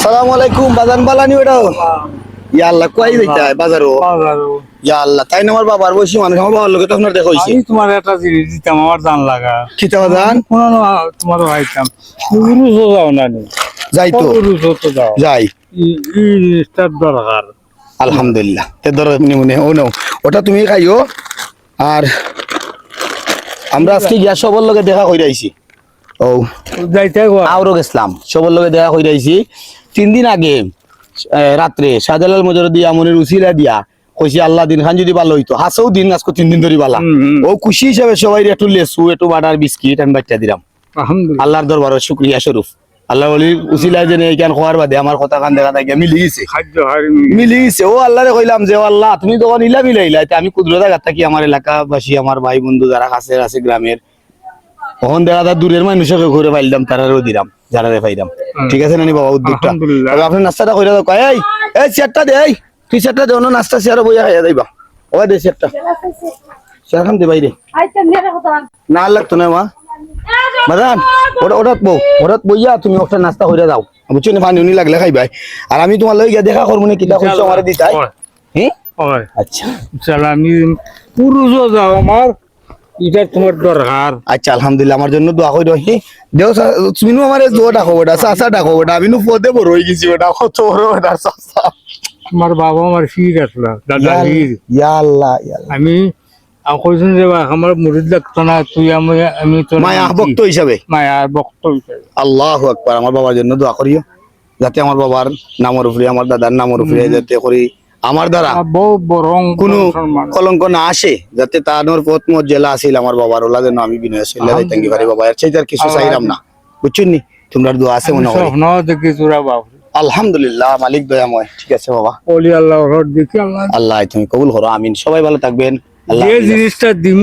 আসসালামু আলাইকুম বাজান বালানি ওটাও ইয়া আল্লাহ কই যাইতা বাজারও ইয়া আল্লাহ তাই না আমার বাবার বয়সী মানুষ আমার বাবার লোকে তো আপনার দেখা হইছে আমি তোমার একটা জিনিস দিতাম আমার জান লাগা খিতা বাজান পুরানো তোমার ভাইতাম রুজো যাও না নি যাই তো রুজো তো যাও যাই এই জিনিসটার দরকার আলহামদুলিল্লাহ তে ধরো মনে মনে ও নাও ওটা তুমি খাইও আর আমরা আজকে গিয়া সবার লগে দেখা কইরা আইছি ও যাইতে গো আউরো গেছলাম সবার লগে দেখা কইরা আইছি 3 দিন আগে রাত্রে শাহজালাল মজরদি আমনের উসিলা দিয়া কইছি আল্লাহ দিন খান যদি ভালো হইতো হাসও দিন আজকে 3 দিন ধরে বালা ও খুশি হিসাবে সবাই একটু লেসু একটু বাটার বিস্কিট আমি বাচ্চা দিলাম আলহামদুলিল্লাহ আল্লাহর দরবারে শুকরিয়া স্বরূপ আল্লাহ ওলি উসিলা জেনে এইখান খোয়ার বাদে আমার কথা কান দেখা থাকে মিলি গেছে খাদ্য হারি মিলি গেছে ও আল্লাহরে কইলাম যে ও আল্লাহ তুমি যখন ইলা মিলাইলা তে আমি কুদরত আঘাত থাকি আমার এলাকাবাসী আমার ভাই বন্ধু যারা কাছে আছে গ্রামের তখন দেখা যায় দূরের মানুষকে ঘুরে পাইলাম তারারও দিলাম যারা পাইলাম ঠিক আছে নানি বাবা উদ্যোগটা আলহামদুলিল্লাহ। তবে আপনি নাস্তাটা কইরা দাও কই এই চেয়ারটা দে এই তুই চেয়ারটা দে অন্য নাস্তা চেয়ারে বইয়া খাইয়া যাইবা ওই দে চেয়ারটা চেয়ার খান দে বাইরে না লাগতো না মা বাদান ওটা বইয়া তুমি একটা নাস্তা কইরা দাও বুঝছো না পানি উনি লাগলে খাইবাই আর আমি তোমার লই গিয়া দেখা করব না কিটা কইছো আমারে দিতাই হ্যাঁ ওই আচ্ছা ইনশাআল্লাহ আমি রুজো যাও আমার এটা তোমার দরকার আচ্ছা আলহামদুলিল্লাহ আমার জন্য দোয়া কইরো হি দেও তুমি আমারে দোয়া ডাকো ওটা চাচা ডাকো ওটা আমি নু পদে বড় হই গেছি ওটা কত বড় ওটা চাচা আমার বাবা আমার ফির আসলা দাদা ফির ইয়া আল্লাহ ইয়া আল্লাহ আমি কইছেন যে আমার মুরিদ লাগতো না তুই আমি তো মায়া ভক্ত হিসাবে মায়া ভক্ত হিসাবে আল্লাহু আকবার আমার বাবার জন্য দোয়া করিও যাতে আমার বাবার নামের উপরে আমার দাদার নামের উপরে যাতে করি আমার দ্বারা বহু বরং কোনো সম্মান। কলঙ্ক না আসে যাতে তানোর পথ মর্যাদা আছিল আমার বাবার ওলা যেন আমি বিনয় আসলে যাইতাঙ্গি পারি বাবা এর চাইতে আর কিছু চাইলাম না বুঝছেন নি তোমরা দোয়া আছে মনে করি স্বপ্ন দেখি তোরা বাবু আলহামদুলিল্লাহ মালিক দয়াময় ঠিক আছে বাবা অলি আল্লাহ দেখি আল্লাহ আল্লাহ তুমি কবুল করো আমিন সবাই ভালো থাকবেন আল্লাহ যে হাফেজ। জিনিসটা দিম